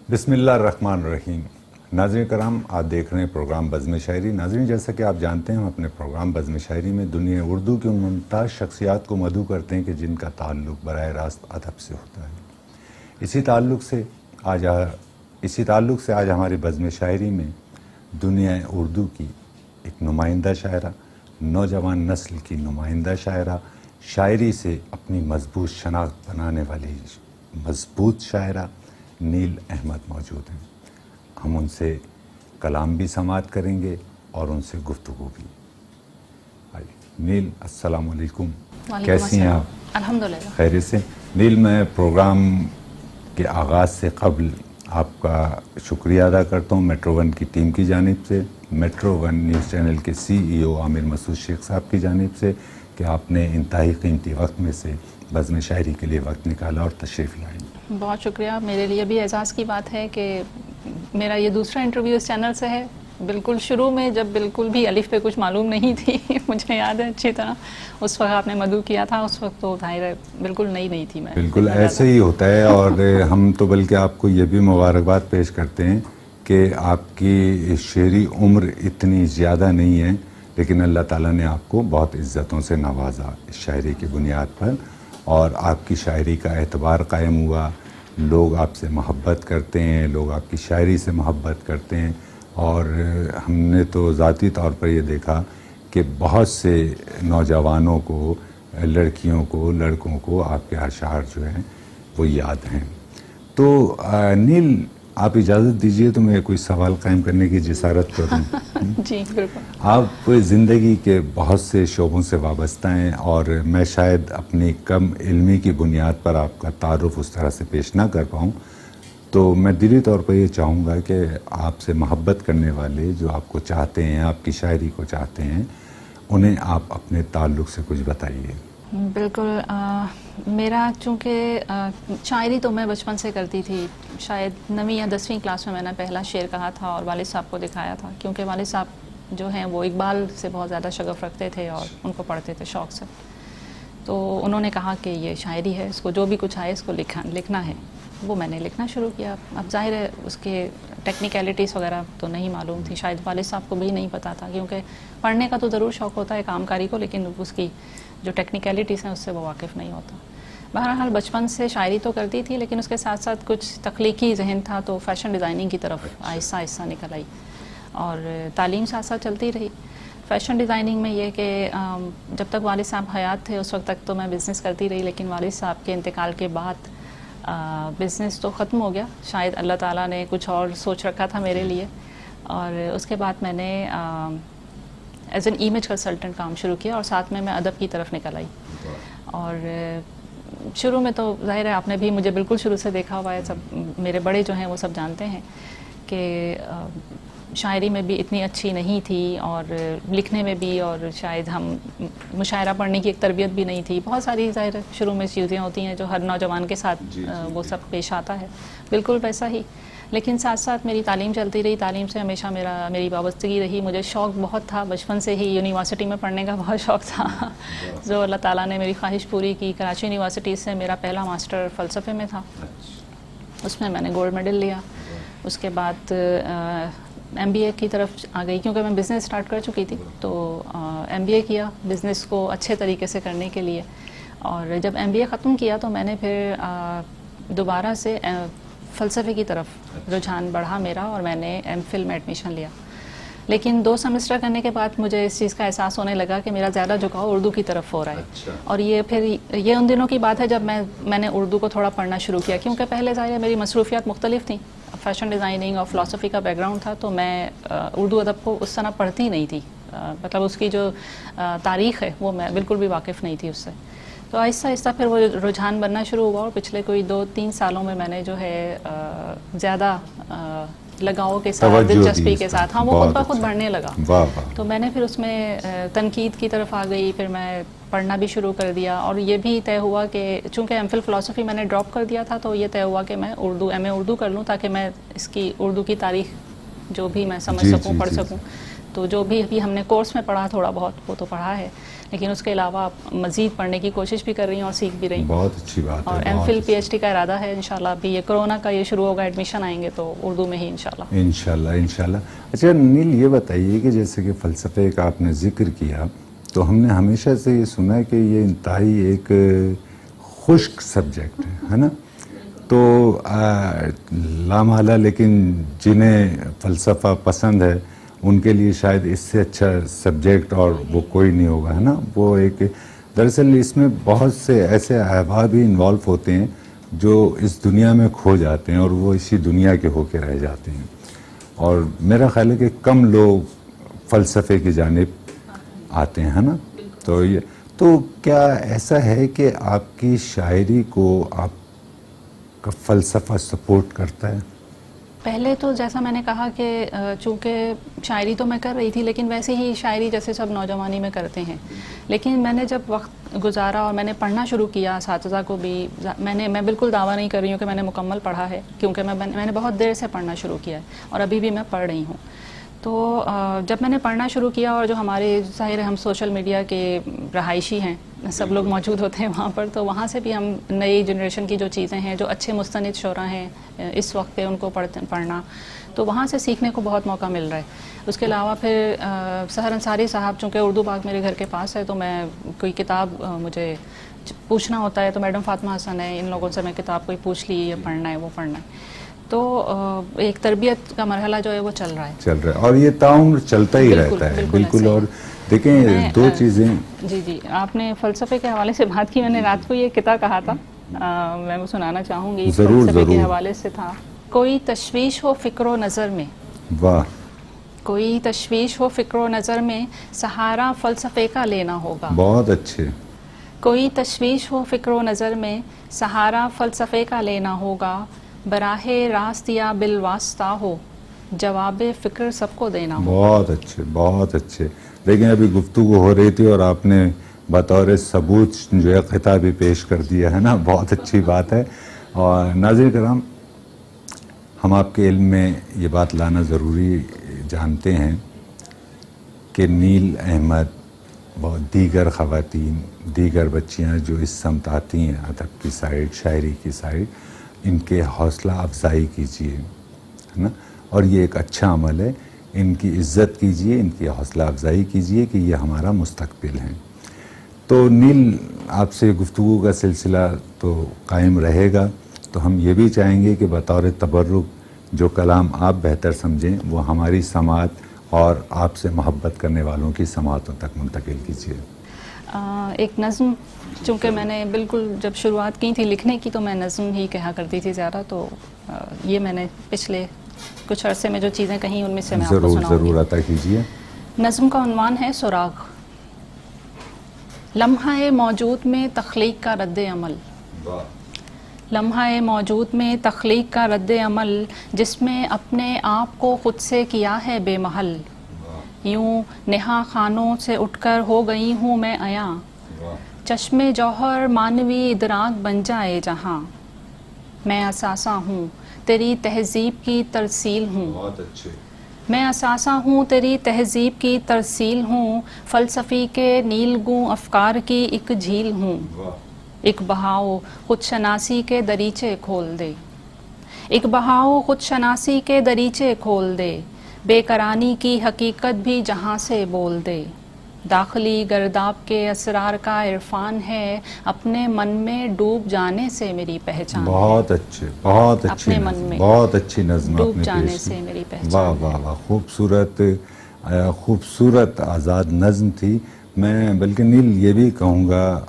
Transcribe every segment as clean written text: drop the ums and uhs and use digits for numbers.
بسم اللہ الرحمن الرحیم. ناظرین کرام، آپ دیکھ رہے ہیں پروگرام بزم شاعری. ناظرین، جیسا کہ آپ جانتے ہیں، ہم اپنے پروگرام بزم شاعری میں دنیا اردو کی ان ممتاز شخصیات کو مدعو کرتے ہیں کہ جن کا تعلق براہ راست ادب سے ہوتا ہے. اسی تعلق سے آج ہماری بزم شاعری میں دنیا اردو کی ایک نمائندہ شاعرہ، نوجوان نسل کی نمائندہ شاعرہ، شاعری سے اپنی مضبوط شناخت بنانے والی مضبوط شاعرہ نیل احمد موجود ہیں. ہم ان سے کلام بھی سماعت کریں گے اور ان سے گفتگو بھی. نیل، السلام علیکم. کیسی ہیں آپ؟ الحمدللہ خیریت سے. نیل، میں پروگرام کے آغاز سے قبل آپ کا شکریہ ادا کرتا ہوں میٹرو ون کی ٹیم کی جانب سے، میٹرو ون نیوز چینل کے CEO عامر مسعود شیخ صاحب کی جانب سے، کہ آپ نے انتہائی قیمتی وقت میں سے بزم شاعری کے لیے وقت نکالا اور تشریف لائیں. بہت شکریہ. میرے لیے بھی اعزاز کی بات ہے کہ میرا یہ دوسرا انٹرویو اس چینل سے ہے. بالکل شروع میں جب بالکل بھی الف پہ کچھ معلوم نہیں تھی مجھے یاد ہے اچھی طرح، اس وقت آپ نے مدعو کیا تھا. اس وقت تو ظاہر ہے بالکل نئی تھی میں. بالکل ایسے ہی ہوتا ہے. اور ہم تو بلکہ آپ کو یہ بھی مبارکباد پیش کرتے ہیں کہ آپ کی شعری عمر اتنی زیادہ نہیں ہے، لیکن اللہ تعالیٰ نے آپ کو بہت عزتوں سے نوازا اس شاعری کی بنیاد پر، اور آپ کی شاعری کا اعتبار قائم ہوا. لوگ آپ سے محبت کرتے ہیں، لوگ آپ کی شاعری سے محبت کرتے ہیں. اور ہم نے تو ذاتی طور پر یہ دیکھا کہ بہت سے نوجوانوں کو، لڑکیوں کو، لڑکوں کو آپ کے اشعار جو ہیں وہ یاد ہیں. تو نیل، آپ اجازت دیجئے تو میں کوئی سوال قائم کرنے کی جسارت کروں. جی بالکل. آپ زندگی کے بہت سے شعبوں سے وابستہ ہیں، اور میں شاید اپنی کم علمی کی بنیاد پر آپ کا تعارف اس طرح سے پیش نہ کر پاؤں. تو میں دلی طور پر یہ چاہوں گا کہ آپ سے محبت کرنے والے جو آپ کو چاہتے ہیں، آپ کی شاعری کو چاہتے ہیں، انہیں آپ اپنے تعلق سے کچھ بتائیے. بالکل. میرا چونکہ شاعری تو میں بچپن سے کرتی تھی. شاید 9ویں یا 10ویں کلاس میں نے پہلا شعر کہا تھا اور والد صاحب کو دکھایا تھا، کیونکہ والد صاحب جو ہیں وہ اقبال سے بہت زیادہ شغف رکھتے تھے اور ان کو پڑھتے تھے شوق سے. تو انہوں نے کہا کہ یہ شاعری ہے، اس کو جو بھی کچھ آئے اس کو لکھنا ہے. وہ میں نے لکھنا شروع کیا. اب ظاہر ہے اس کے ٹیکنیکلٹیز وغیرہ تو نہیں معلوم تھی، شاید والد صاحب کو بھی نہیں پتہ تھا، کیونکہ پڑھنے کا تو ضرور شوق ہوتا ہے کام کاری کو، لیکن اس کی جو ٹیکنیکلٹیز ہیں اس سے وہ واقف نہیں ہوتا. بہرحال بچپن سے شاعری تو کرتی تھی، لیکن اس کے ساتھ ساتھ کچھ تخلیقی ذہن تھا، تو فیشن ڈیزائننگ کی طرف آہستہ آہستہ نکل آئی، اور تعلیم ساتھ ساتھ چلتی رہی. فیشن ڈیزائننگ میں یہ کہ جب تک والد صاحب حیات تھے اس وقت تک تو میں بزنس کرتی رہی، لیکن والد صاحب کے انتقال کے بعد بزنس تو ختم ہو گیا. شاید اللہ تعالیٰ نے کچھ اور سوچ رکھا تھا میرے لیے. اور اس کے بعد میں نے ایز این امیج کنسلٹنٹ کام شروع کیا، اور ساتھ میں ادب کی طرف نکل آئی. اور شروع میں تو ظاہر ہے آپ نے بھی مجھے بالکل شروع سے دیکھا ہوا ہے، سب میرے بڑے جو ہیں وہ سب جانتے ہیں کہ شاعری میں بھی اتنی اچھی نہیں تھی، اور لکھنے میں بھی، اور شاید ہم مشاعرہ پڑھنے کی ایک تربیت بھی نہیں تھی. بہت ساری ظاہر شروع میں چیزیں ہوتی ہیں جو ہر نوجوان کے ساتھ وہ سب پیش آتا ہے، بالکل ویسا ہی. لیکن ساتھ ساتھ میری تعلیم چلتی رہی. تعلیم سے ہمیشہ میری وابستگی رہی. مجھے شوق بہت تھا بچپن سے ہی، یونیورسٹی میں پڑھنے کا بہت شوق تھا جو اللہ تعالیٰ نے میری خواہش پوری کی. کراچی یونیورسٹی سے میرا پہلا ماسٹر فلسفے میں تھا، اس میں نے گولڈ میڈل لیا. اس کے بعد MBA کی طرف آ گئی، کیونکہ میں بزنس اسٹارٹ کر چکی تھی، تو MBA کیا بزنس کو اچھے طریقے سے کرنے کے لیے. اور جب MBA ختم کیا تو میں نے پھر دوبارہ سے فلسفے کی طرف رجحان بڑھا میرا، اور میں نے MPhil میں ایڈمیشن لیا. لیکن 2 سیمسٹر کرنے کے بعد مجھے اس چیز کا احساس ہونے لگا کہ میرا زیادہ جھکاؤ اردو کی طرف ہو رہا ہے. اور یہ ان دنوں کی بات ہے جب میں نے اردو کو تھوڑا پڑھنا شروع کیا، کیونکہ پہلے ظاہر میری مصروفیات مختلف تھیں. فیشن ڈیزائننگ اور فلسفی کا بیک گراؤنڈ تھا، تو میں اردو ادب کو اس طرح پڑھتی نہیں تھی. مطلب اس کی جو تاریخ ہے وہ میں بالکل بھی واقف نہیں تھی اس سے. تو آہستہ آہستہ پھر وہ رجحان بننا شروع ہوا، اور پچھلے کوئی 2-3 سالوں میں نے جو ہے زیادہ لگاؤ کے ساتھ، دلچسپی کے ساتھ، ہاں وہ خود بخود بڑھنے لگا. تو میں نے پھر اس میں تنقید کی طرف آ گئی. پھر میں پڑھنا بھی شروع کر دیا، اور یہ بھی طے ہوا کہ چونکہ MPhil فلسفی میں نے ڈراپ کر دیا تھا، تو یہ طے ہوا کہ میں MA اردو کر لوں، تاکہ میں اس کی اردو کی تاریخ جو بھی میں سمجھ سکوں، پڑھ سکوں. تو جو بھی ابھی ہم نے کورس میں پڑھا تھوڑا بہت وہ تو پڑھا ہے، لیکن اس کے علاوہ مزید پڑھنے کی کوشش بھی کر رہی ہوں اور سیکھ بھی رہی ہوں. بہت اچھی بات ہے. اور M Phil P H D کا ارادہ ہے انشاءاللہ. ابھی یہ کرونا کا یہ شروع ہوگا، ایڈمیشن آئیں گے تو اردو میں ہی انشاءاللہ. انشاءاللہ. اچھا نیل یہ بتائیے کہ جیسے کہ فلسفے کا آپ نے ذکر کیا تو ہم نے ہمیشہ سے یہ سنا ہے کہ یہ انتہائی ایک خشک سبجیکٹ ہے نا؟ تو لامحالہ لیکن جنہیں فلسفہ پسند ہے ان کے لیے شاید اس سے اچھا سبجیکٹ اور وہ کوئی نہیں ہوگا ہے نا. وہ ایک دراصل اس میں بہت سے ایسے احباب بھی انوالو ہوتے ہیں جو اس دنیا میں کھو جاتے ہیں اور وہ اسی دنیا کے ہو کے رہ جاتے ہیں، اور میرا خیال ہے کہ کم لوگ فلسفے کی جانب آتے ہیں نا. تو کیا ایسا ہے کہ آپ کی شاعری کو آپ کا فلسفہ سپورٹ کرتا ہے؟ پہلے تو جیسا میں نے کہا کہ چونکہ شاعری تو میں کر رہی تھی لیکن ویسے ہی شاعری جیسے سب نوجوانی میں کرتے ہیں، لیکن میں نے جب وقت گزارا اور میں نے پڑھنا شروع کیا، اساتذہ کو بھی میں بالکل دعویٰ نہیں کر رہی ہوں کہ میں نے مکمل پڑھا ہے، کیونکہ میں نے بہت دیر سے پڑھنا شروع کیا ہے اور ابھی بھی میں پڑھ رہی ہوں. تو جب میں نے پڑھنا شروع کیا اور جو ہمارے ظاہر ہم سوشل میڈیا کے رہائشی ہیں، سب لوگ موجود ہوتے ہیں وہاں پر، تو وہاں سے بھی ہم نئی جنریشن کی جو چیزیں ہیں، جو اچھے مستند شعراء ہیں اس وقت کے، ان کو پڑھنا، تو وہاں سے سیکھنے کو بہت موقع مل رہا ہے. اس کے علاوہ پھر سحر انصاری صاحب، چونکہ اردو باغ میرے گھر کے پاس ہے، تو میں کوئی کتاب مجھے پوچھنا ہوتا ہے تو میڈم فاطمہ حسن ہے، ان لوگوں سے میں کتاب کوئی پوچھ لی، یہ پڑھنا ہے وہ پڑھنا ہے. تو ایک تربیت کا مرحلہ جو ہے وہ چل رہا ہے اور یہ تعاون چلتا ہی رہتا ہے. بالکل. اور دیکھیں دو چیزیں. جی آپ نے فلسفے کے حوالے سے بات کی، میں نے رات کو یہ قطعہ کہا تھا، میں وہ سنانا چاہوں گی. فلسفے کے حوالے سے تھا: کوئی تشویش ہو فکر و نظر میں، واہ، کوئی تشویش ہو فکر و نظر میں، سہارا فلسفے کا لینا ہوگا. بہت اچھے. کوئی تشویش ہو فکر و نظر میں، سہارا فلسفے کا لینا ہوگا. براہ راست یا بالواسطہ ہو، جواب فکر سب کو دینا ہوگا. بہت اچھے، بہت اچھے. لیکن ابھی گفتگو ہو رہی تھی اور آپ نے بطور ثبوت جو ہے خطاب بھی پیش کر دیا ہے نا، بہت اچھی بات ہے. اور ناظرین کرام، ہم آپ کے علم میں یہ بات لانا ضروری جانتے ہیں کہ نیل احمد بہت دیگر خواتین، دیگر بچیاں جو اس سمت آتی ہیں ادب کی سائڈ، شاعری کی سائڈ، ان کے حوصلہ افزائی کیجیے ہے نا. اور یہ ایک اچھا عمل ہے، ان کی عزت کیجیے، ان کی حوصلہ افزائی کیجیے کہ یہ ہمارا مستقبل ہے. تو نیل، آپ سے گفتگو کا سلسلہ تو قائم رہے گا، تو ہم یہ بھی چاہیں گے کہ بطور تبرک جو کلام آپ بہتر سمجھیں وہ ہماری سماعت اور آپ سے محبت کرنے والوں کی سماعتوں تک منتقل کیجیے. ایک نظم، چونکہ میں نے بالکل جب شروعات کی تھی لکھنے کی تو میں نظم ہی کہا کرتی تھی زیادہ، تو یہ میں نے پچھلے کچھ عرصے میں جو چیزیں کہیں ان میں سے میں آپ کو سناؤں گی. ضرور عطا کیجیے. نظم کا عنوان ہے سراغ. لمحہ موجود میں تخلیق کا رد عمل، لمحہ موجود میں تخلیق کا رد عمل، جس میں اپنے آپ کو خود سے کیا ہے بے محل. یوں نہا خانوں سے اٹھ کر ہو گئی ہوں میں عیاں، چشم جوہر مانوی ادراک بن جائے جہاں. میں اثاثہ ہوں تیری تہذیب کی ترسیل ہوں، میں اثاثہ ہوں تیری تہذیب کی ترسیل ہوں. فلسفی کے نیل گوں افکار کی ایک جھیل ہوں. ایک بہاؤ خود شناسی کے دریچے کھول دے، ایک بہاؤ خود شناسی کے دریچے کھول دے. بے قرانی کی حقیقت بھی جہاں سے بول دے. داخلی گرداب کے اسرار کا عرفان ہے، اپنے من میں ڈوب جانے سے میری پہچان. بہت اچھے، بہت اچھی اپنے من میں بہت اچھی نظم آپ ڈوب نے جانے پیش سے کی. میری پہچان. واہ واہ واہ، خوبصورت خوبصورت آزاد نظم تھی. میں بلکہ نیل یہ بھی کہوں گا،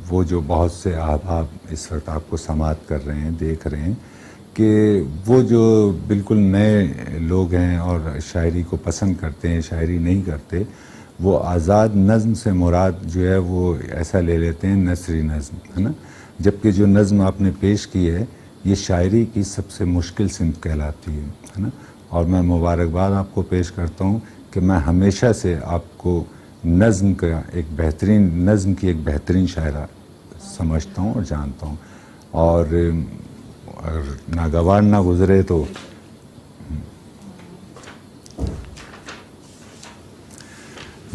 وہ جو بہت سے احباب اس وقت آپ کو سماعت کر رہے ہیں، دیکھ رہے ہیں، کہ وہ جو بالکل نئے لوگ ہیں اور شاعری کو پسند کرتے ہیں، شاعری نہیں کرتے، وہ آزاد نظم سے مراد جو ہے وہ ایسا لے لیتے ہیں نثری نظم ہے نا. جبکہ جو نظم آپ نے پیش کی ہے یہ شاعری کی سب سے مشکل صنف کہلاتی ہے نا. اور میں مبارکباد آپ کو پیش کرتا ہوں کہ میں ہمیشہ سے آپ کو نظم کا ایک بہترین، نظم کی ایک بہترین شاعرہ سمجھتا ہوں اور جانتا ہوں. اور ناگوار نہ گزرے تو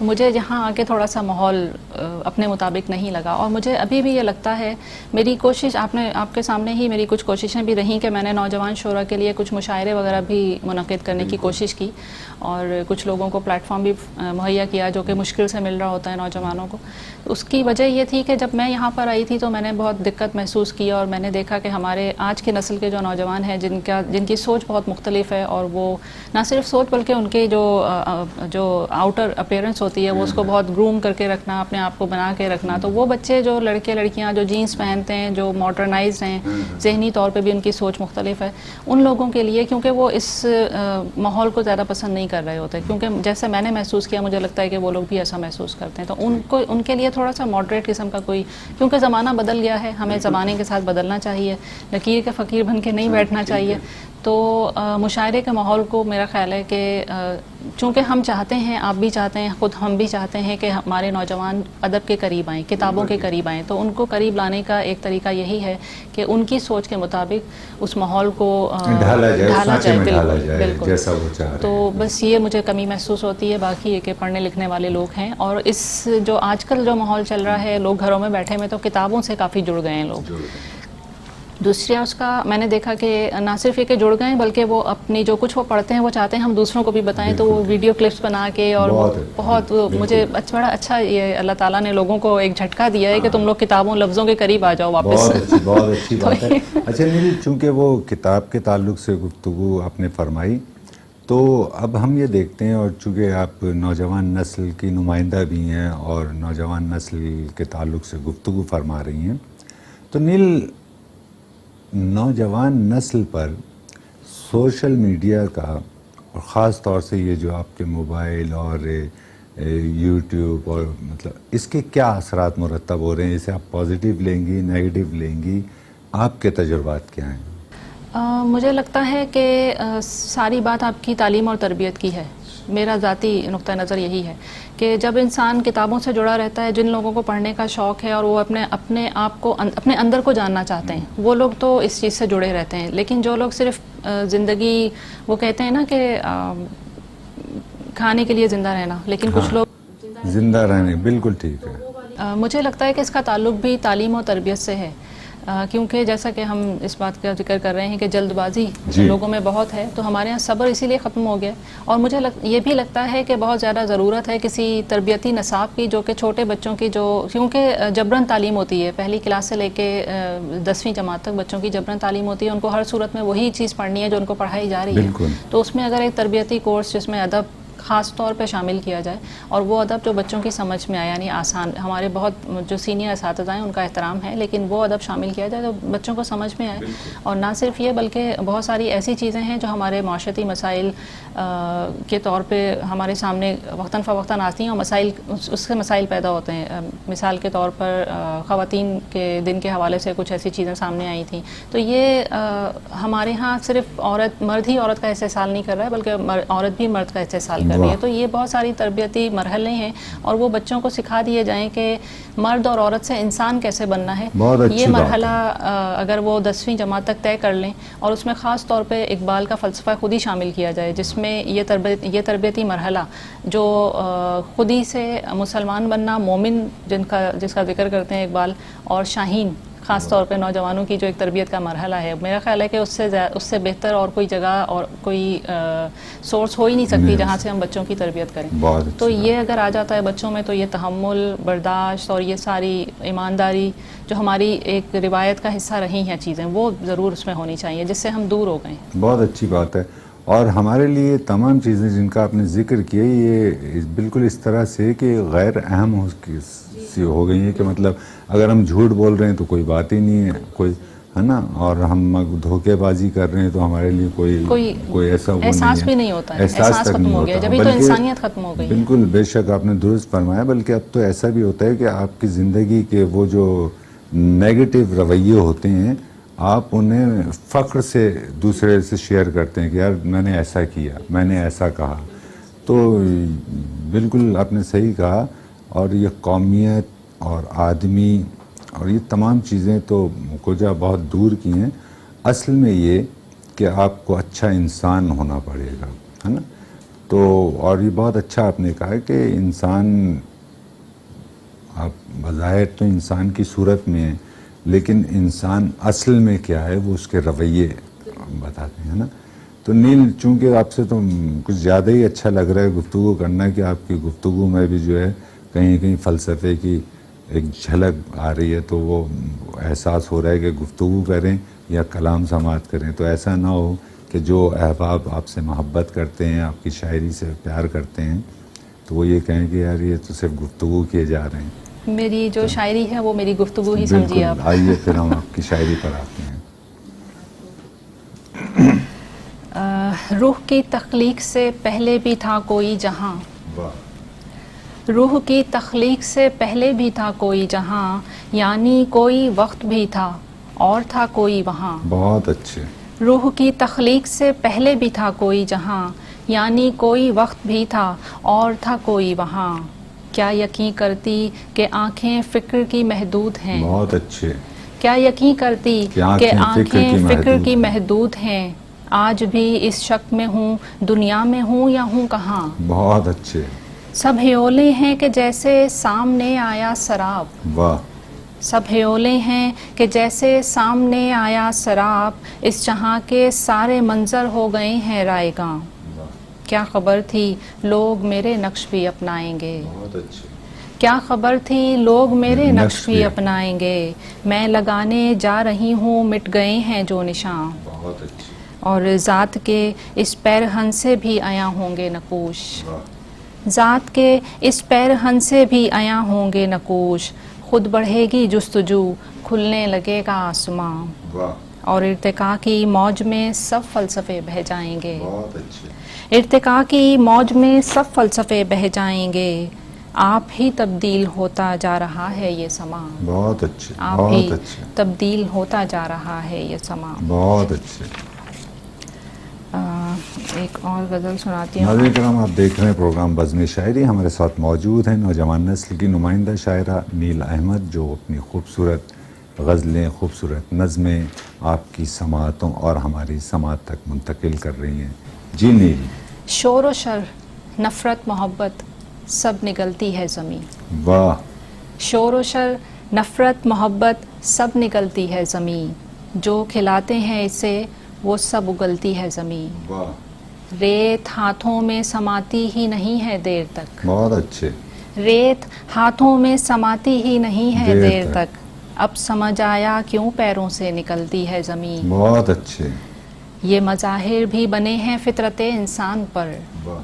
مجھے یہاں آ کے تھوڑا سا ماحول اپنے مطابق نہیں لگا، اور مجھے ابھی بھی یہ لگتا ہے، میری کوشش آپ کے سامنے ہی میری کچھ کوششیں بھی رہیں کہ میں نے نوجوان شعراء کے لیے کچھ مشاعرے وغیرہ بھی منعقد کرنے کی کوشش کی، اور کچھ لوگوں کو پلیٹ فارم بھی مہیا کیا جو کہ مشکل سے مل رہا ہوتا ہے نوجوانوں کو۔ اس کی وجہ یہ تھی کہ جب میں یہاں پر آئی تھی تو میں نے بہت دقت محسوس کی، اور میں نے دیکھا کہ ہمارے آج کی نسل کے جو نوجوان ہیں جن کی سوچ بہت مختلف ہے، اور وہ نہ صرف سوچ بلکہ ان کے جو آؤٹر اپیرنس ہوتی ہے وہ اس کو بہت گروم کر کے رکھنا، اپنے آپ کو بنا کے رکھنا، تو وہ بچے جو لڑکے لڑکیاں جو جینس پہنتے ہیں، جو ماڈرنائزڈ ہیں، ذہنی طور پہ بھی ان کی سوچ مختلف ہے، ان لوگوں کے لیے کیونکہ وہ اس ماحول کو زیادہ پسند نہیں کر رہے ہوتے، کیونکہ جیسے میں نے محسوس کیا مجھے لگتا ہے کہ وہ لوگ بھی ایسا محسوس کرتے ہیں، تو ان کے لیے تھوڑا سا ماڈریٹ قسم کا کوئی، کیونکہ زمانہ بدل گیا ہے، ہمیں زمانے کے ساتھ بدلنا چاہیے، لکیر کے فقیر بن کے نہیں بیٹھنا چاہیے۔ تو مشاعرے کے ماحول کو میرا خیال ہے کہ چونکہ ہم چاہتے ہیں، آپ بھی چاہتے ہیں، خود ہم بھی چاہتے ہیں کہ ہمارے نوجوان ادب کے قریب آئیں، کتابوں کے قریب آئیں، تو ان کو قریب لانے کا ایک طریقہ یہی ہے کہ ان کی سوچ کے مطابق اس ماحول کو ڈھالا جائے، بالکل جیسا وہ چاہ رہے ہیں۔ تو بس یہ مجھے کمی محسوس ہوتی ہے، باقی یہ کہ پڑھنے لکھنے والے لوگ ہیں، اور اس جو آج کل جو ماحول چل رہا ہے، لوگ گھروں میں بیٹھے میں تو کتابوں سے کافی جڑ گئے ہیں لوگ۔ دوسری اس کا میں نے دیکھا کہ نہ صرف یہ کہ جڑ گئے بلکہ وہ اپنی جو کچھ وہ پڑھتے ہیں وہ چاہتے ہیں ہم دوسروں کو بھی بتائیں، تو وہ ویڈیو کلپس بنا کے، اور بہت مجھے بڑا اچھا یہ اللہ تعالیٰ نے لوگوں کو ایک جھٹکا دیا ہے کہ تم لوگ کتابوں لفظوں کے قریب آ جاؤ واپس۔ بہت اچھی بات ہے۔ اچھا نیل، چونکہ وہ کتاب کے تعلق سے گفتگو آپ نے فرمائی، تو اب ہم یہ دیکھتے ہیں، اور چونکہ آپ نوجوان نسل کی نمائندہ بھی ہیں اور نوجوان نسل کے تعلق سے گفتگو فرما رہی ہیں، تو نیل، نوجوان نسل پر سوشل میڈیا کا، اور خاص طور سے یہ جو آپ کے موبائل اور یوٹیوب، اور مطلب اس کے کیا اثرات مرتب ہو رہے ہیں؟ اسے آپ پازیٹیو لیں گی، نیگیٹو لیں گی؟ آپ کے تجربات کیا ہیں؟ مجھے لگتا ہے کہ ساری بات آپ کی تعلیم اور تربیت کی ہے۔ میرا ذاتی نقطہ نظر یہی ہے کہ جب انسان کتابوں سے جڑا رہتا ہے، جن لوگوں کو پڑھنے کا شوق ہے اور وہ اپنے آپ کو، اپنے اندر کو جاننا چاہتے ہیں، وہ لوگ تو اس چیز سے جڑے رہتے ہیں، لیکن جو لوگ صرف زندگی، وہ کہتے ہیں نا کہ کھانے کے لیے زندہ رہنا، لیکن کچھ لوگ زندہ رہنے، بالکل ٹھیک ہے۔ مجھے لگتا ہے کہ اس کا تعلق بھی تعلیم اور تربیت سے ہے، کیونکہ جیسا کہ ہم اس بات کا ذکر کر رہے ہیں کہ جلد بازی لوگوں میں بہت ہے، تو ہمارے ہاں صبر اسی لیے ختم ہو گیا، اور مجھے یہ بھی لگتا ہے کہ بہت زیادہ ضرورت ہے کسی تربیتی نصاب کی، جو کہ چھوٹے بچوں کی، جو کیونکہ جبراً تعلیم ہوتی ہے، پہلی کلاس سے لے کے 10ویں جماعت تک بچوں کی جبراً تعلیم ہوتی ہے، ان کو ہر صورت میں وہی چیز پڑھنی ہے جو ان کو پڑھائی جا رہی ہے، تو اس میں اگر ایک تربیتی کورس جس میں ادب خاص طور پہ شامل کیا جائے، اور وہ ادب جو بچوں کی سمجھ میں آئے، یعنی آسان، ہمارے بہت جو سینئر اساتذہ ہیں ان کا احترام ہے، لیکن وہ ادب شامل کیا جائے تو بچوں کو سمجھ میں آئے، اور نہ صرف یہ بلکہ بہت ساری ایسی چیزیں ہیں جو ہمارے معاشرتی مسائل کے طور پہ ہمارے سامنے وقتاً فوقتاً آتی ہیں، اور اس سے مسائل پیدا ہوتے ہیں۔ مثال کے طور پر خواتین کے دن کے حوالے سے کچھ ایسی چیزیں سامنے آئی تھیں، تو یہ ہمارے ہاں صرف مرد ہی عورت کا استحصال نہیں کر رہا ہے، بلکہ عورت بھی مرد کا استحصال کر رہی ہے، تو یہ بہت ساری تربیتی مرحلے ہیں، اور وہ بچوں کو سکھا دیے جائیں کہ مرد اور عورت سے انسان کیسے بننا ہے۔ یہ مرحلہ اگر وہ 10ویں جماعت تک طے کر لیں، اور اس میں خاص طور پہ اقبال کا فلسفہ خود ہی شامل کیا جائے، جس میں یہ تربیتی مرحلہ جو خود ہی سے مسلمان بننا، مومن جس کا ذکر کرتے ہیں اقبال، اور شاہین، خاص طور پہ نوجوانوں کی جو ایک تربیت کا مرحلہ ہے، میرا خیال ہے کہ اس سے بہتر اور کوئی جگہ اور کوئی سورس ہو ہی نہیں سکتی جہاں سے ہم بچوں کی تربیت کریں۔ تو یہ اگر آ جاتا ہے بچوں میں، تو یہ تحمل، برداشت، اور یہ ساری ایمانداری جو ہماری ایک روایت کا حصہ رہی ہیں چیزیں، وہ ضرور اس میں ہونی چاہیے، جس سے ہم دور ہو گئے۔ بہت اچھی بات ہے، اور ہمارے لیے تمام چیزیں جن کا آپ نے ذکر کیا، یہ بالکل اس طرح سے کہ غیر اہم ہو گئی ہیں، کہ مطلب اگر ہم جھوٹ بول رہے ہیں تو کوئی بات ہی نہیں ہے، کوئی ہے نا، اور ہم دھوکے بازی کر رہے ہیں تو ہمارے لیے کوئی ایسا احساس بھی نہیں ہوتا ہے، احساس ختم ہو گیا، جبھی تو انسانیت ختم ہو گئی۔ بالکل، بے شک آپ نے درست فرمایا، بلکہ اب تو ایسا بھی ہوتا ہے کہ آپ کی زندگی کے وہ جو نیگیٹو رویے ہوتے ہیں، آپ انہیں فخر سے دوسرے سے شیئر کرتے ہیں کہ یار میں نے ایسا کیا، میں نے ایسا کہا، تو بالکل آپ نے صحیح کہا، اور یہ قومیت اور آدمی اور یہ تمام چیزیں تو کجا بہت دور کی ہیں، اصل میں یہ کہ آپ کو اچھا انسان ہونا پڑے گا، ہے نا۔ تو اور یہ بہت اچھا آپ نے کہا کہ انسان، آپ بظاہر تو انسان کی صورت میں ہیں، لیکن انسان اصل میں کیا ہے وہ اس کے رویے بتاتے ہیں نا. تو نیل، چونکہ آپ سے تو کچھ زیادہ ہی اچھا لگ رہا ہے گفتگو کرنا، کہ آپ کی گفتگو میں بھی جو ہے کہیں کہیں فلسفے کی ایک جھلک آ رہی ہے، تو وہ احساس ہو رہا ہے کہ گفتگو کریں یا کلام سماعت کریں. تو ایسا نہ ہو کہ جو احباب آپ سے محبت کرتے ہیں، آپ کی شاعری سے پیار کرتے ہیں، تو وہ یہ کہیں کہ یار یہ تو صرف گفتگو کیے جا رہے ہیں. میری جو شاعری ہے وہ میری گفتگو ہی سمجھیے آپ. بالکل، آئیے پھر ہم آپ کی شاعری پر آتے ہیں. روح کی تخلیق سے پہلے بھی تھا کوئی جہاں، واہ، روح کی تخلیق سے پہلے بھی تھا کوئی جہاں، یعنی کوئی وقت بھی تھا اور تھا کوئی وہاں. بہت اچھے. روح کی تخلیق سے پہلے بھی تھا کوئی جہاں، یعنی کوئی وقت بھی تھا اور تھا کوئی وہاں. کیا یقین کرتی کہ آنکھیں فکر کی محدود ہیں، بہت اچھے. کیا یقین کرتی کہ کہ آنکھیں فکر کی فکر کی محدود محدود ہیں. آج بھی اس شک میں ہوں دنیا میں ہوں یا ہوں کہاں. بہت اچھے. سب ہیولے ہیں کہ جیسے سامنے آیا سراب، واہ، سب ہیولے ہیں کہ جیسے سامنے آیا سراب، اس جہاں کے سارے منظر ہو گئے ہیں رائگاں. کیا خبر تھی لوگ میرے نقش بھی اپنائیں گے، بہت اچھے. کیا خبر تھی لوگ میرے نقش نقش بھی بھی اپنائیں گے. میں لگانے جا رہی ہوں مٹ گئے ہیں جو نشان، بہت اچھے. اور ذات کے اس پیرہن سے بھی آیا ہوں گے نقوش، واہ، ذات کے اس پیرہن سے بھی آیا ہوں گے نقوش. خود بڑھے گی جستجو کھلنے لگے گا آسماں، واہ، اور ارتقاء کی موج میں سب فلسفے بہہ جائیں گے. بہت اچھے. ارتقاء کی موج میں سب فلسفے بہہ جائیں گے. آپ ہی تبدیل ہوتا جا رہا ہے یہ سما، بہت اچھے. آپ ہی بہت اچھے. تبدیل ہوتا جا رہا ہے یہ سما. بہت اچھے. ایک اور غزل سناتی ہوں. ناظرین کرام، آپ دیکھ رہے ہیں پروگرام بزم شاعری. ہمارے ساتھ موجود ہیں نوجوان نسل کی نمائندہ شاعرہ نیل احمد، جو اپنی خوبصورت غزلیں، خوبصورت نظمیں آپ کی سماعتوں اور ہماری سماعت تک منتقل کر رہی ہیں. جی نیل. شور و شر، نفرت محبت سب نگلتی ہے زمین. واہ، شور و شر، نفرت محبت سب نگلتی ہے زمین. جو کھلاتے ہیں اسے وہ سب اگلتی ہے زمین. واہ، ریت ہاتھوں میں سماتی ہی نہیں ہے دیر تک، بہت اچھے. ریت ہاتھوں میں سماتی ہی نہیں ہے دیر دیر تک. تک. اب سمجھ آیا کیوں پیروں سے نکلتی ہے زمین. بہت اچھے. یہ مظاہر بھی بنے ہیں فطرت انسان پر، واہ،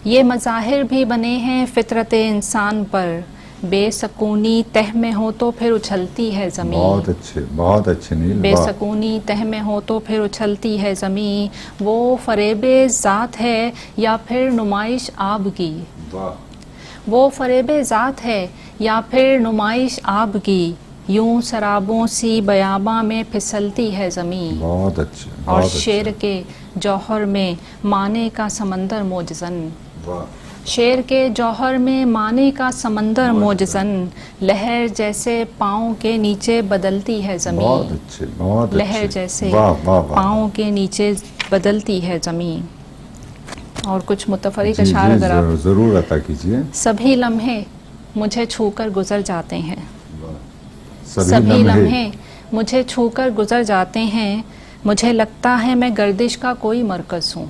یہ مظاہر بھی بنے ہیں فطرت انسان پر. بے سکونی تہ میں ہو تو پھر اچھلتی ہے زمین. بہت اچھے. بہت اچھے نیل. بے واہ، سکونی تہ میں ہو تو پھر اچھلتی ہے زمین. وہ فریب ذات ہے یا پھر نمائش آب کی، واہ، وہ فریب ذات ہے یا پھر نمائش آب کی. یوں سرابوں سی بیاباں میں پھسلتی ہے زمین. بہت اچھے. اور بہت شعر اچھے. کے جوہر میں معنی کا سمندر موجزن، واہ، شعر کے جوہر میں معنی کا سمندر موجزن. لہر جیسے پاؤں کے نیچے بدلتی ہے بہت زمین، اچھے. بہت لہر اچھے. جیسے واہ واہ واہ. پاؤں کے نیچے بدلتی ہے زمین. اور کچھ متفرق جی اشعار جی، اگر آپ. ضرور عطا کیجیے. سبھی لمحے مجھے چھو کر گزر جاتے ہیں، سبھی سبھی لمحے. لمحے مجھے چھو کر گزر جاتے ہیں. مجھے لگتا ہے میں گردش کا کوئی مرکز ہوں.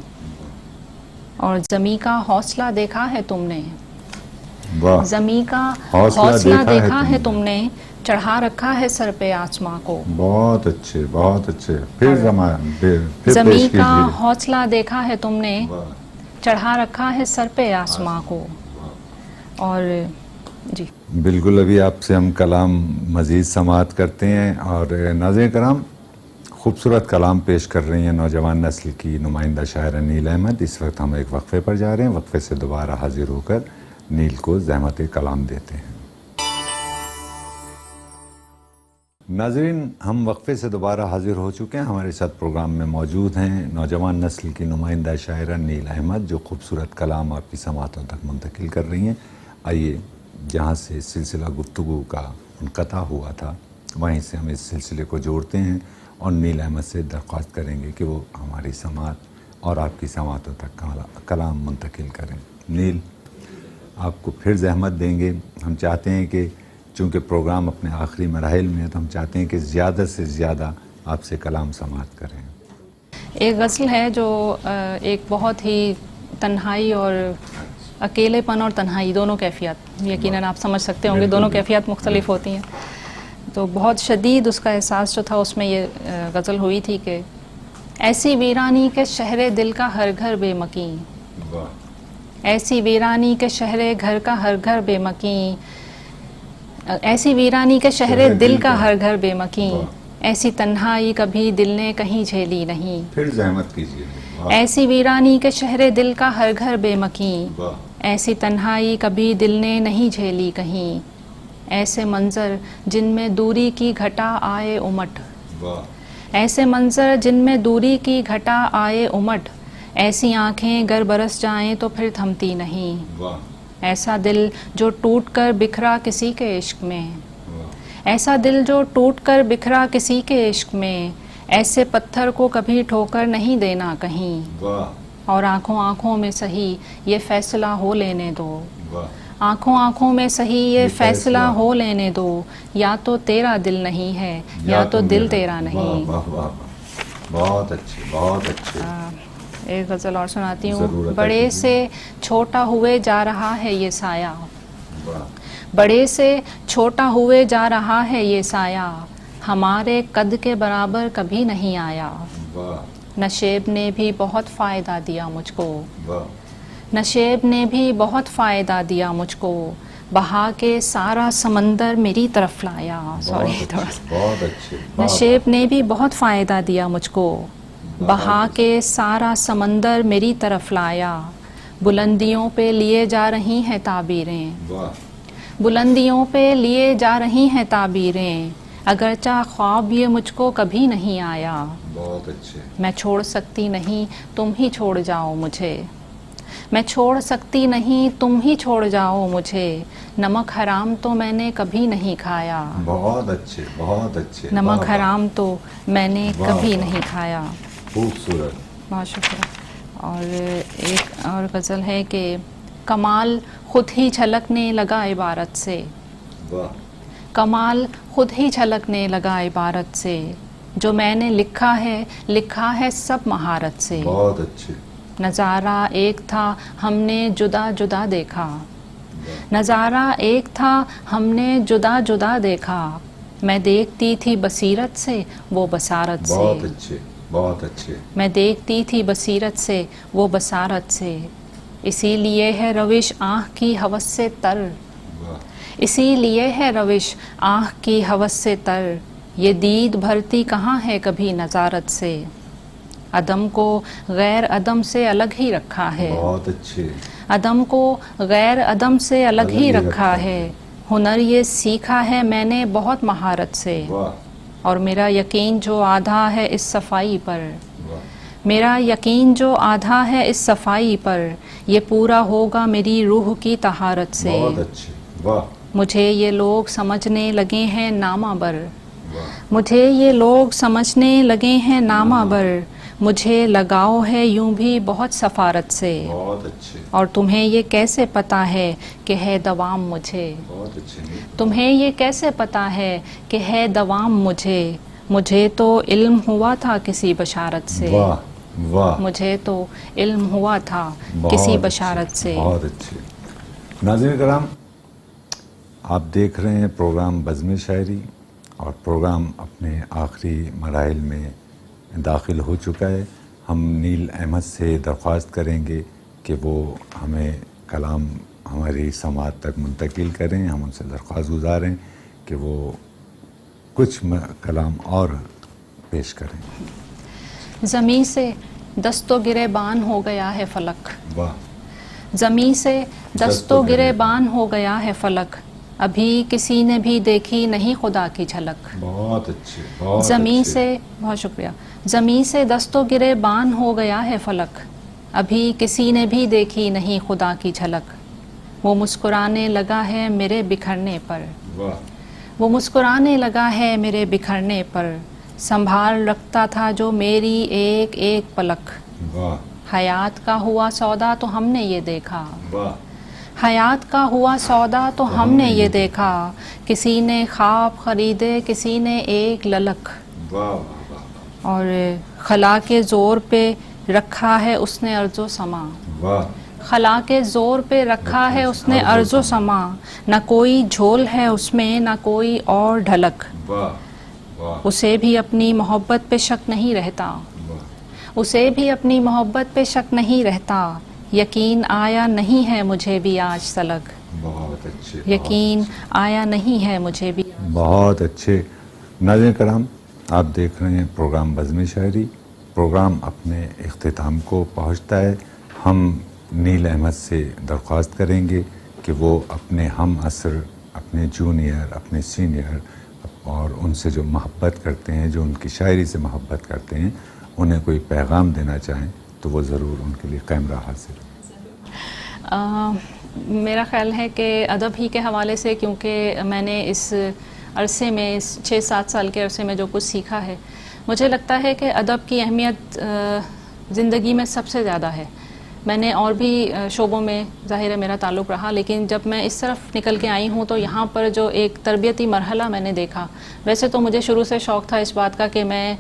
اور زمیں کا حوصلہ دیکھا ہے تم نے، واہ، زمیں کا حوصلہ حوصلہ دیکھا ہے دیکھا ہے تم تم نے. چڑھا رکھا ہے سر پہ آسماں کو. بہت اچھے. بہت اچھے. پھر پھر زمیں پیش کا کیجیے. حوصلہ دیکھا ہے تم نے، واہ، چڑھا رکھا ہے سر پہ آسماں کو. اور جی بالکل. ابھی آپ سے ہم کلام مزید سماعت کرتے ہیں. اور ناظرین کرام، خوبصورت کلام پیش کر رہی ہیں نوجوان نسل کی نمائندہ شاعرہ نیل احمد. اس وقت ہم ایک وقفے پر جا رہے ہیں. وقفے سے دوبارہ حاضر ہو کر نیل کو زحمت کلام دیتے ہیں. ناظرین، ہم وقفے سے دوبارہ حاضر ہو چکے ہیں. ہمارے ساتھ پروگرام میں موجود ہیں نوجوان نسل کی نمائندہ شاعرہ نیل احمد، جو خوبصورت کلام آپ کی سماعتوں تک منتقل کر رہی ہیں. آئیے، جہاں سے سلسلہ گفتگو کا انقطاع ہوا تھا وہیں سے ہم اس سلسلے کو جوڑتے ہیں اور نیل احمد سے درخواست کریں گے کہ وہ ہماری سماعت اور آپ کی سماعتوں تک کلام منتقل کریں. نیل، آپ کو پھر زحمت دیں گے. ہم چاہتے ہیں کہ چونکہ پروگرام اپنے آخری مراحل میں ہے تو ہم چاہتے ہیں کہ زیادہ سے زیادہ آپ سے کلام سماعت کریں. ایک غزل ہے جو ایک بہت ہی تنہائی اور اکیلے پن اور تنہائی دونوں کیفیت، یقیناً آپ سمجھ سکتے ہوں گے، دونوں کیفیت مختلف ہوتی ہیں. تو بہت شدید اس کا احساس جو تھا اس میں یہ غزل ہوئی تھی کہ ایسی ویرانی کے شہر دل کا ہر گھر بے مکیں، ایسی ویرانی کے شہر گھر کا ہر گھر بے مکیں، ایسی ویرانی کے شہر دل کا ہر گھر بے مکیں، ایسی تنہائی کبھی دل نے کہیں جھیلی نہیں. پھر زحمت کیجیے. ایسی ویرانی کے شہر دل کا ہر گھر بے مکیں، ایسی تنہائی کبھی دل نے نہیں جھیلی کہیں، ایسے منظر جن میں دوری کی گھٹا آئے امٹ، ایسے منظر جن میں دوری کی گھٹا آئے امٹ، ایسی آنکھیں گر برس جائیں تو پھر تھمتی نہیں. ایسا دل جو ٹوٹ کر بکھرا کسی کے عشق میں، ایسا دل جو ٹوٹ کر بکھرا کسی کے عشق میں، ایسے پتھر کو کبھی ٹھوکر نہیں دینا کہیں. اور آنکھوں آنکھوں میں سہی یہ فیصلہ ہو لینے دو، آنکھوں آنکھوں میں سہی یہ فیصلہ ہو لینے دو، یا تو تیرا دل نہیں ہے یا تو دل تیرا نہیں. بہت اچھے، بہت اچھے. ایک غزل اور سناتی ہوں. بڑے سے چھوٹا ہوئے جا رہا ہے یہ سایہ، بڑے سے چھوٹا ہوئے جا رہا ہے یہ سایہ، ہمارے قد کے برابر کبھی نہیں آیا. نشیب نے بھی بہت فائدہ دیا مجھ کو، نشیب نے بھی بہت فائدہ دیا مجھ کو، بہا کے سارا سمندر میری طرف لایا. سوری تھوڑا سا. نشیب نے بھی بہت فائدہ دیا مجھ کو، بہا کے سارا سمندر میری طرف لایا. بلندیوں پہ لیے جا رہی ہیں تعبیریں، بلندیوں پہ لیے جا رہی ہیں تعبیریں، اگرچہ خواب یہ مجھ کو کبھی نہیں آیا. بہت اچھے. میں چھوڑ سکتی نہیں تم ہی چھوڑ جاؤ مجھے، میں چھوڑ سکتی نہیں تم ہی چھوڑ جاؤ مجھے، نمک حرام تو میں نے کبھی نہیں کھایا. بہت اچھے، بہت اچھے. نمک حرام تو میں نے کبھی نہیں کھایا. خوبصورت. بہت شکریہ. اور ایک اور غزل ہے کہ کمال خود ہی چھلکنے لگا عبارت سے، کمال خود ہی چھلکنے لگا عبارت سے، جو میں نے لکھا ہے سب مہارت سے. بہت اچھے. نظارہ ایک تھا ہم نے جدا جدا دیکھا، نظارہ ایک تھا ہم نے جدا جدا دیکھا، میں دیکھتی تھی بصیرت سے وہ بصارت سے. بہت اچھے، بہت اچھے. میں دیکھتی تھی بصیرت سے وہ بصارت سے، اسی لیے ہے روش آنکھ کی ہوس سے تر، اسی لیے ہے روش آنکھ کی ہوس سے تر، یہ دید بھرتی کہاں ہے کبھی نظارت سے، عدم کو غیر عدم سے الگ ہی رکھا ہے. بہت اچھے. عدم کو غیر عدم سے الگ ہی رکھا ہے، ہنر یہ سیکھا ہے میں نے بہت مہارت سے، اور میرا یقین جو آدھا ہے اس صفائی پر، میرا یقین جو آدھا ہے اس صفائی پر، یہ پورا ہوگا میری روح کی طہارت سے. بہت اچھے. واہ. مجھے یہ لوگ سمجھنے لگے ہیں نامہ بر، مجھے یہ لوگ سمجھنے لگے ہیں نامہ بر، مجھے لگاؤ ہے یوں بھی بہت سفارت سے. بہت اچھے. اور تمہیں یہ کیسے پتہ ہے کہ ہے دوام مجھے، بہت اچھے. تمہیں یہ کیسے پتہ ہے کہ ہے دوام مجھے، مجھے تو علم ہوا تھا کسی بشارت سے. واہ واہ. مجھے تو علم ہوا تھا کسی بشارت سے. بہت اچھے. ناظرین کرام، آپ دیکھ رہے ہیں پروگرام بزم شاعری، اور پروگرام اپنے آخری مراحل میں داخل ہو چکا ہے. ہم نیل احمد سے درخواست کریں گے کہ وہ ہمیں کلام ہماری سماعت تک منتقل کریں. ہم ان سے درخواست گزار ہیں کہ وہ کچھ کلام اور پیش کریں. زمیں سے دست و گریبان ہو گیا ہے فلک، واہ. زمیں سے دست و گریبان ہو گیا ہے فلک، ابھی کسی نے بھی دیکھی نہیں خدا کی جھلک. بہت اچھے. بہت زمیں اچھے. سے، بہت شکریہ. زمیں سے دست و گریبان ہو گیا ہے فلک، ابھی کسی نے بھی دیکھی نہیں خدا کی جھلک. وہ مسکرانے لگا ہے میرے بکھرنے پر، واہ. وہ مسکرانے لگا ہے میرے بکھرنے پر، سنبھال رکھتا تھا جو میری ایک ایک پلک. واہ. حیات کا ہوا سودا تو ہم نے یہ دیکھا، واہ حیات کا ہوا سودا تو ہم نے یہ دیکھا، کسی نے خواب خریدے کسی نے ایک للک، واہ اور خلا کے زور پہ رکھا ہے اس نے ارض و سما، واہ خلا کے زور پہ رکھا ہے اس نے ارض و سما، نہ کوئی جھول ہے اس میں نہ کوئی اور ڈھلک، واہ واہ اسے بھی اپنی محبت پہ شک نہیں رہتا، اسے بھی اپنی محبت پہ شک نہیں رہتا، یقین آیا نہیں ہے مجھے بھی آج تلک، بہت اچھے یقین آیا نہیں ہے مجھے بھی۔ بہت اچھے۔ ناظرین کرام، آپ دیکھ رہے ہیں پروگرام بزم شاعری۔ پروگرام اپنے اختتام کو پہنچتا ہے۔ ہم نیل احمد سے درخواست کریں گے کہ وہ اپنے ہم عصر، اپنے جونیئر، اپنے سینئر اور ان سے جو محبت کرتے ہیں، جو ان کی شاعری سے محبت کرتے ہیں، انہیں کوئی پیغام دینا چاہیں تو وہ ضرور ان کے لیے کیمرہ حاصل۔ میرا خیال ہے کہ ادب ہی کے حوالے سے، کیونکہ میں نے اس عرصے میں، اس 6-7 سال کے عرصے میں جو کچھ سیکھا ہے، مجھے لگتا ہے کہ ادب کی اہمیت زندگی میں سب سے زیادہ ہے۔ میں نے اور بھی شعبوں میں ظاہر ہے میرا تعلق رہا، لیکن جب میں اس طرف نکل کے آئی ہوں تو یہاں پر جو ایک تربیتی مرحلہ میں نے دیکھا، ویسے تو مجھے شروع سے شوق تھا اس بات کا کہ میں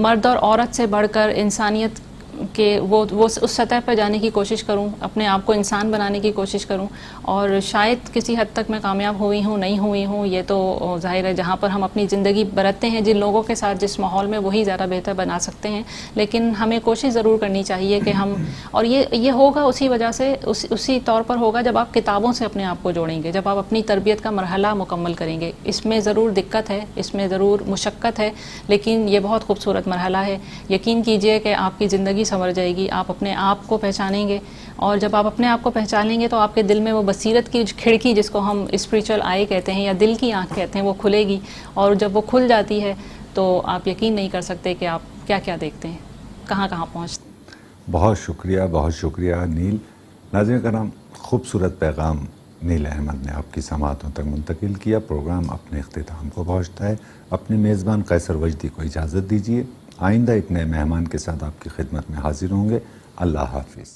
مرد اور عورت سے بڑھ کر انسانیت کہ وہ اس سطح پہ جانے کی کوشش کروں، اپنے آپ کو انسان بنانے کی کوشش کروں، اور شاید کسی حد تک میں کامیاب ہوئی ہوں، نہیں ہوئی ہوں، یہ تو ظاہر ہے جہاں پر ہم اپنی زندگی برتتے ہیں، جن لوگوں کے ساتھ جس ماحول میں، وہی زیادہ بہتر بنا سکتے ہیں، لیکن ہمیں کوشش ضرور کرنی چاہیے کہ ہم، اور یہ ہوگا اسی وجہ سے، اسی طور پر ہوگا جب آپ کتابوں سے اپنے آپ کو جوڑیں گے، جب آپ اپنی تربیت کا مرحلہ مکمل کریں گے۔ اس میں ضرور دقت ہے، اس میں ضرور مشقت ہے، لیکن یہ بہت خوبصورت مرحلہ ہے۔ یقین کیجئے کہ آپ کی زندگی سنور جائے گی، آپ اپنے آپ کو پہچانیں گے، اور جب آپ اپنے آپ کو پہچانیں گے تو آپ کے دل میں وہ بصیرت کی کھڑکی، جس کو ہم اسپریچول آئی کہتے ہیں یا دل کی آنکھ کہتے ہیں، وہ کھلے گی، اور جب وہ کھل جاتی ہے تو آپ یقین نہیں کر سکتے کہ آپ کیا کیا دیکھتے ہیں، کہاں کہاں پہنچتے ہیں۔ بہت شکریہ نیل۔ ناظرین کرام، خوبصورت پیغام نیل احمد نے آپ کی سماعتوں تک منتقل کیا۔ پروگرام اپنے اختتام کو پہنچتا ہے۔ اپنے میزبان قیصر وجدی کو اجازت دیجیے۔ آئندہ ایک نئے مہمان کے ساتھ آپ کی خدمت میں حاضر ہوں گے۔ اللہ حافظ۔